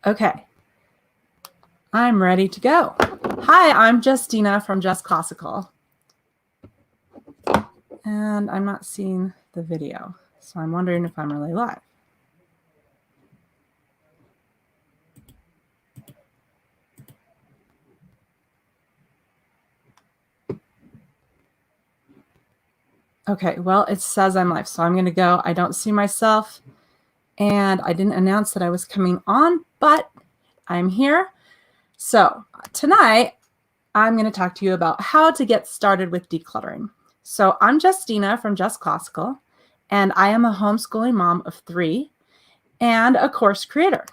Okay, I'm ready to go. Hi, I'm Justina from Just Classical. And I'm not seeing the video, so I'm wondering if I'm really live. Okay, well, it says I'm live, so I'm going to go. I don't see myself, and I didn't announce that I was coming on, but I'm here. So tonight, I'm going to talk to you about how to get started with decluttering. So I'm Justina from Just Classical, and I am a homeschooling mom of 3 and a course creator.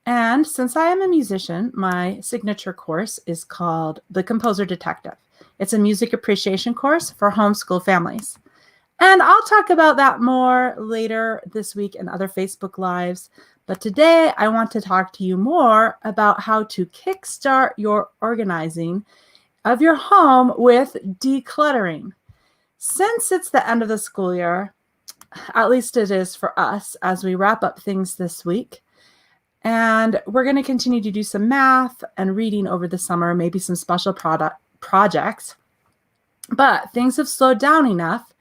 And since I am a musician, my signature course is called The Composer Detective. It's a music appreciation course for homeschool families. And I'll talk about that more later this week in other Facebook Lives. But today I want to talk to you more about how to kickstart your organizing of your home with decluttering. Since it's the end of the school year, at least it is for us as we wrap up things this week, and we're going to continue to do some math and reading over the summer, maybe some special projects. But things have slowed down enough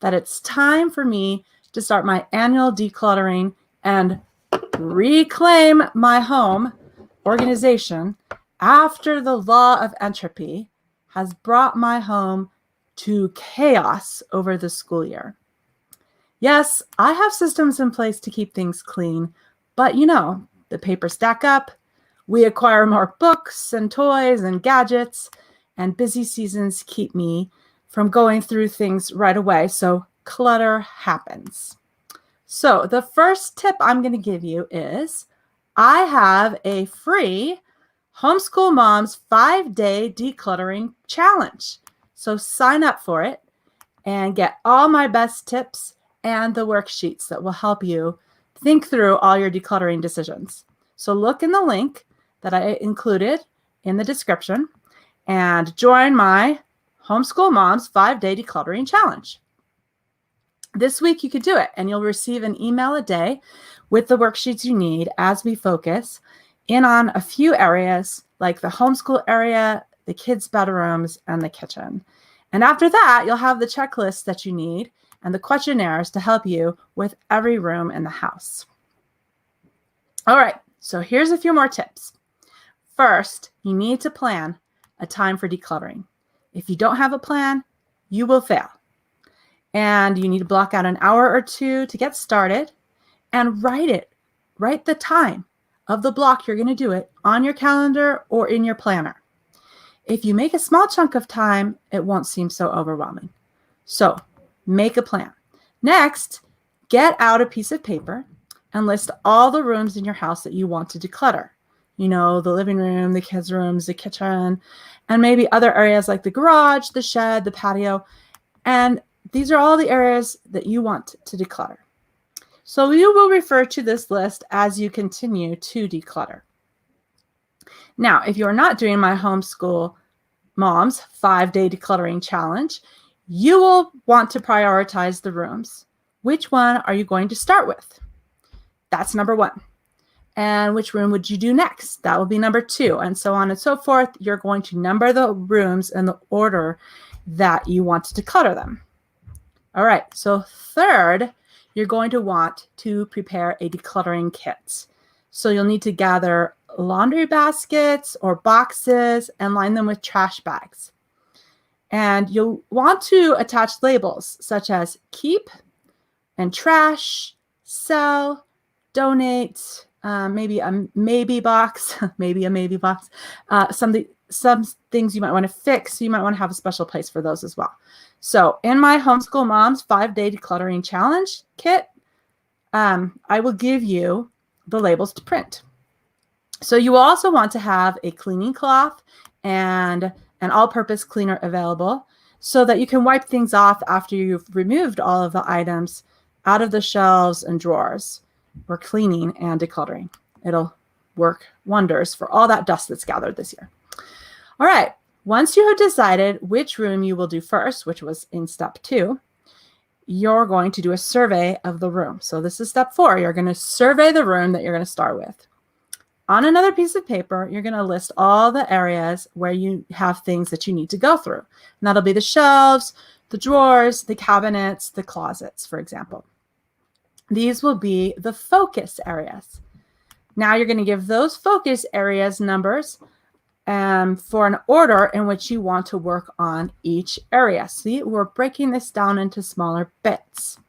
that it's time for me to start my annual decluttering and reclaim my home organization after the law of entropy has brought my home to chaos over the school year. Yes, I have systems in place to keep things clean, but the papers stack up, we acquire more books and toys and gadgets, and busy seasons keep me from going through things right away, so clutter happens. So the first tip I'm going to give you is I have a free Homeschool Moms 5-day decluttering challenge. So sign up for it and get all my best tips and the worksheets that will help you think through all your decluttering decisions. So look in the link that I included in the description and join my Homeschool Moms 5-day decluttering challenge. This week you could do it, and you'll receive an email a day with the worksheets you need as we focus in on a few areas like the homeschool area, the kids' bedrooms, and the kitchen. And after that, you'll have the checklists that you need and the questionnaires to help you with every room in the house. All right, so here's a few more tips. First, you need to plan a time for decluttering. If you don't have a plan, you will fail. And you need to block out an hour or 2 to get started and write it. Write the time of the block you're going to do it on your calendar or in your planner. If you make a small chunk of time, it won't seem so overwhelming. So make a plan. Next, get out a piece of paper and list all the rooms in your house that you want to declutter. The living room, the kids' rooms, the kitchen, and maybe other areas like the garage, the shed, the patio. And these are all the areas that you want to declutter. So you will refer to this list as you continue to declutter. Now, if you're not doing my Homeschool Moms 5-day decluttering challenge, you will want to prioritize the rooms. Which one are you going to start with? That's number 1. And which room would you do next? That will be number 2, and so on and so forth. You're going to number the rooms in the order that you want to declutter them. All right, so third, you're going to want to prepare a decluttering kit. So you'll need to gather laundry baskets or boxes and line them with trash bags. And you'll want to attach labels such as keep and trash, sell, donate, maybe a maybe box, some things you might want to fix. So you might want to have a special place for those as well. So in my Homeschool Moms 5-day decluttering challenge kit, I will give you the labels to print. So you will also want to have a cleaning cloth and an all-purpose cleaner available so that you can wipe things off after you've removed all of the items out of the shelves and drawers for cleaning and decluttering. It'll work wonders for all that dust that's gathered this year. All right, once you have decided which room you will do first, which was in step 2, you're going to do a survey of the room. So this is step 4. You're going to survey the room that you're going to start with. on another piece of paper, you're going to list all the areas where you have things that you need to go through. And that'll be the shelves, the drawers, the cabinets, the closets, for example. These will be the focus areas. Now you're going to give those focus areas numbers for an order in which you want to work on each area. See, we're breaking this down into smaller bits.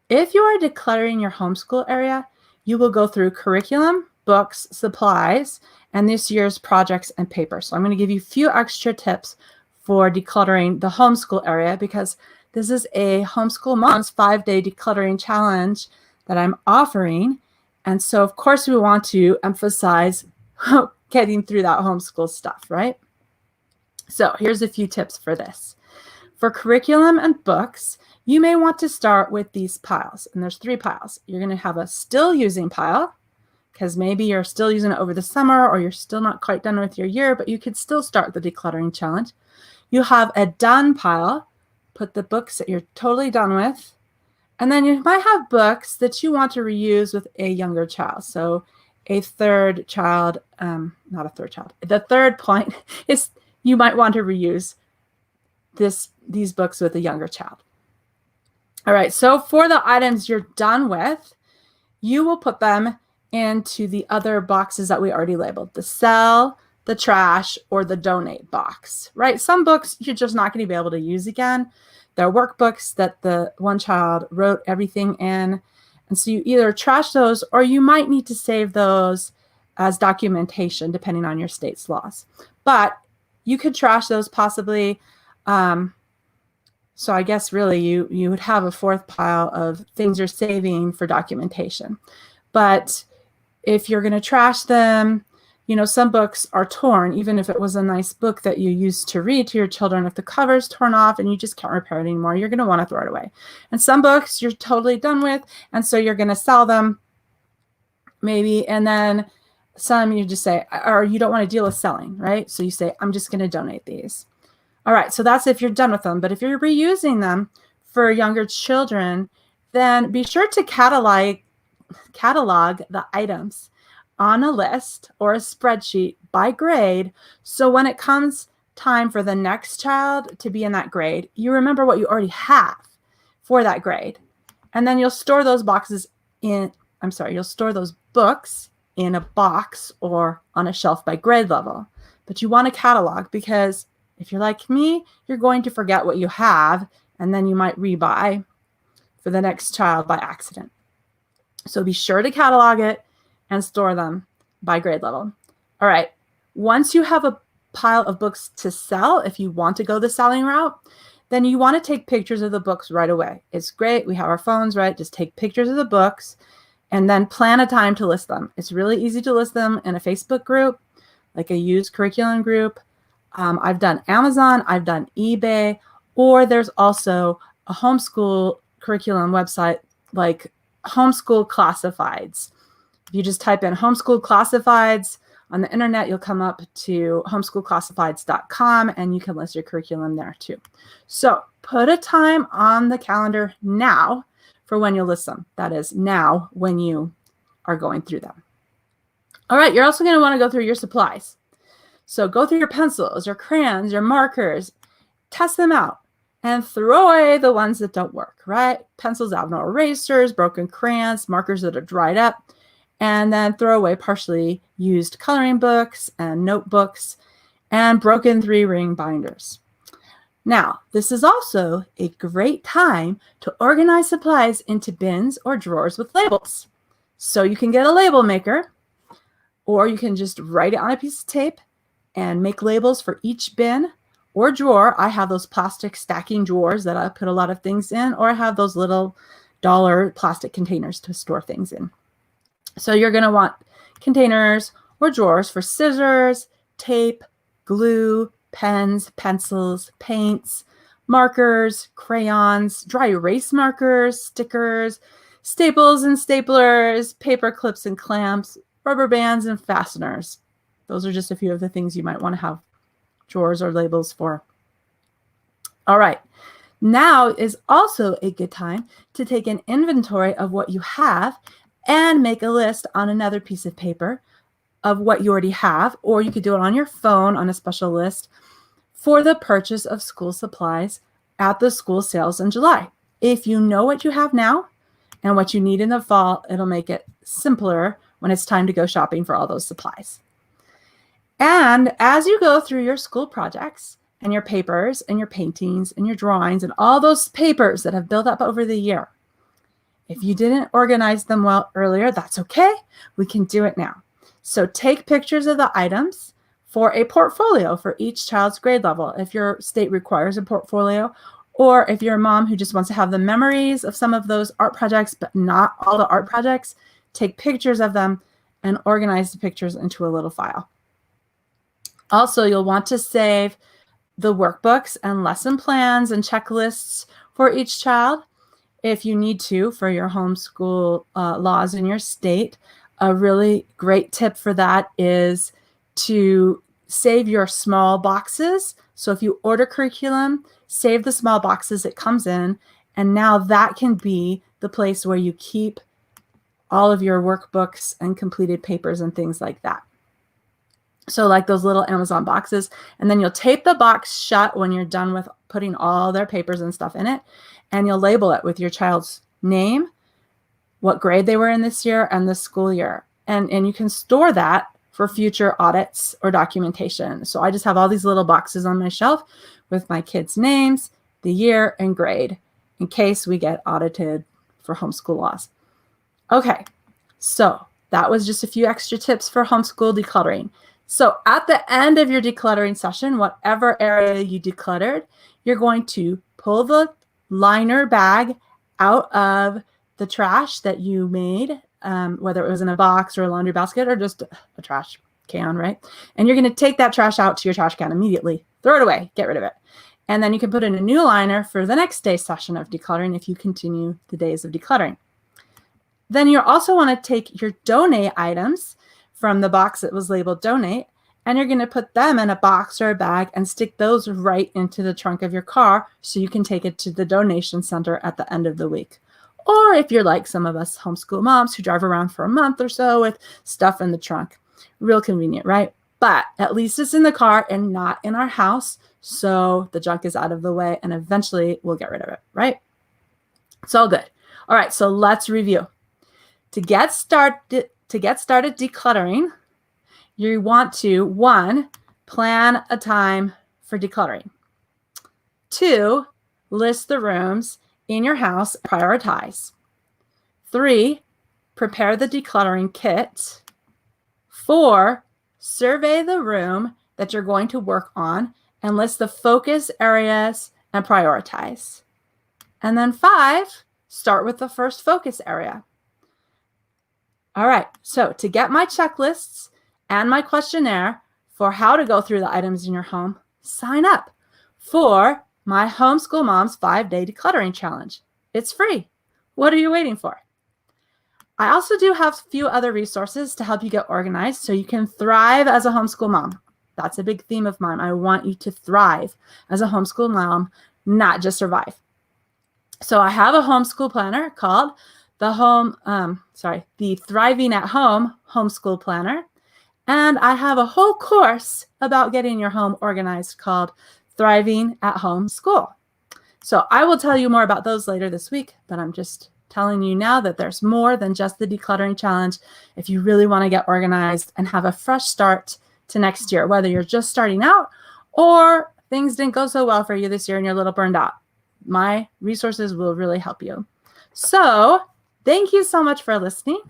If you are decluttering your homeschool area, you will go through curriculum, books, supplies, and this year's projects and paper. So I'm going to give you a few extra tips for decluttering the homeschool area because this is a Homeschool Moms 5-day decluttering challenge that I'm offering. And so, of course, we want to emphasize getting through that homeschool stuff, right? So here's a few tips for this. For curriculum and books, you may want to start with these piles. And there's 3 piles. You're going to have a still using pile, because maybe you're still using it over the summer or you're still not quite done with your year, but you could still start the decluttering challenge. You have a done pile. Put the books that you're totally done with. And then you might have books that you want to reuse with a younger child. So a third child, not a third child. The third point is you might want to reuse these books with a younger child. All right, so for the items you're done with, you will put them into the other boxes that we already labeled, the sell, the trash, or the donate box, right? Some books you're just not going to be able to use again. They're workbooks that the one child wrote everything in. And so you either trash those or you might need to save those as documentation depending on your state's laws. But you could trash those possibly. So I guess really you would have a 4th pile of things you're saving for documentation. But if you're going to trash them, you know, some books are torn, even if it was a nice book that you used to read to your children. If the cover's torn off and you just can't repair it anymore, you're going to want to throw it away. And some books you're totally done with, and so you're going to sell them maybe. And then some you just say, or you don't want to deal with selling, right? So you say, I'm just going to donate these. All right, so that's if you're done with them. But if you're reusing them for younger children, then be sure to catalog the items on a list or a spreadsheet by grade. So when it comes time for the next child to be in that grade, you remember what you already have for that grade. And then you'll store those you'll store those books in a box or on a shelf by grade level. But you want to catalog because if you're like me, you're going to forget what you have and then you might rebuy for the next child by accident. So be sure to catalog it and store them by grade level. All right, once you have a pile of books to sell, if you want to go the selling route, then you want to take pictures of the books right away. It's great, we have our phones, right? Just take pictures of the books and then plan a time to list them. It's really easy to list them in a Facebook group, like a used curriculum group. I've done Amazon, I've done eBay, or there's also a homeschool curriculum website like Homeschool Classifieds. If you just type in Homeschool Classifieds on the internet, you'll come up to homeschoolclassifieds.com and you can list your curriculum there too. So put a time on the calendar now for when you'll list them. That is now when you are going through them. All right, you're also going to want to go through your supplies. So go through your pencils, your crayons, your markers, test them out. And throw away the ones that don't work, right? Pencils that have no erasers, broken crayons, markers that are dried up, and then throw away partially used coloring books and notebooks and broken 3-ring binders. Now, this is also a great time to organize supplies into bins or drawers with labels. So you can get a label maker, or you can just write it on a piece of tape and make labels for each bin or drawer. I have those plastic stacking drawers that I put a lot of things in, or I have those little dollar plastic containers to store things in. So you're going to want containers or drawers for scissors, tape, glue, pens, pencils, paints, markers, crayons, dry erase markers, stickers, staples and staplers, paper clips and clamps, rubber bands and fasteners. Those are just a few of the things you might want to have drawers or labels for. All right, now is also a good time to take an inventory of what you have and make a list on another piece of paper of what you already have, or you could do it on your phone on a special list for the purchase of school supplies at the school sales in July. If you know what you have now and what you need in the fall, it'll make it simpler when it's time to go shopping for all those supplies. And as you go through your school projects and your papers and your paintings and your drawings and all those papers that have built up over the year, if you didn't organize them well earlier, that's okay. We can do it now. So take pictures of the items for a portfolio for each child's grade level. If your state requires a portfolio, or if you're a mom who just wants to have the memories of some of those art projects, but not all the art projects, take pictures of them and organize the pictures into a little file. Also, you'll want to save the workbooks and lesson plans and checklists for each child if you need to for your homeschool laws in your state. A really great tip for that is to save your small boxes. So if you order curriculum, save the small boxes it comes in, and now that can be the place where you keep all of your workbooks and completed papers and things like that. So like those little Amazon boxes, and then you'll tape the box shut when you're done with putting all their papers and stuff in it, and you'll label it with your child's name, what grade they were in this year, and the school year. And you can store that for future audits or documentation. So I just have all these little boxes on my shelf with my kids' names, the year, and grade in case we get audited for homeschool laws. Okay, so that was just a few extra tips for homeschool decluttering. So at the end of your decluttering session, whatever area you decluttered, you're going to pull the liner bag out of the trash that you made, whether it was in a box or a laundry basket or just a trash can, right? And you're going to take that trash out to your trash can immediately. Throw it away. Get rid of it. And then you can put in a new liner for the next day's session of decluttering if you continue the days of decluttering. Then you also want to take your donate items from the box that was labeled donate, and you're going to put them in a box or a bag and stick those right into the trunk of your car so you can take it to the donation center at the end of the week. Or if you're like some of us homeschool moms who drive around for a month or so with stuff in the trunk, real convenient, right? But at least it's in the car and not in our house, so the junk is out of the way and eventually we'll get rid of it, right? It's all good. All right, so let's review. To get started decluttering, you want to, 1, plan a time for decluttering. 2, list the rooms in your house, prioritize. 3, prepare the decluttering kit. 4, survey the room that you're going to work on and list the focus areas and prioritize. And then 5, start with the first focus area. All right, so to get my checklists and my questionnaire for how to go through the items in your home, sign up for my Homeschool Moms 5-Day Decluttering Challenge. It's free. What are you waiting for? I also do have a few other resources to help you get organized so you can thrive as a homeschool mom. That's a big theme of mine. I want you to thrive as a homeschool mom, not just survive. So I have a homeschool planner called the Thriving at Home Homeschool Planner. And I have a whole course about getting your home organized called Thriving at Home School. So I will tell you more about those later this week, but I'm just telling you now that there's more than just the decluttering challenge if you really want to get organized and have a fresh start to next year, whether you're just starting out or things didn't go so well for you this year and you're a little burned out. My resources will really help you. So thank you so much for listening,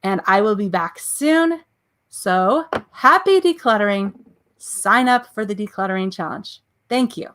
and I will be back soon. So happy decluttering. Sign up for the decluttering challenge. Thank you.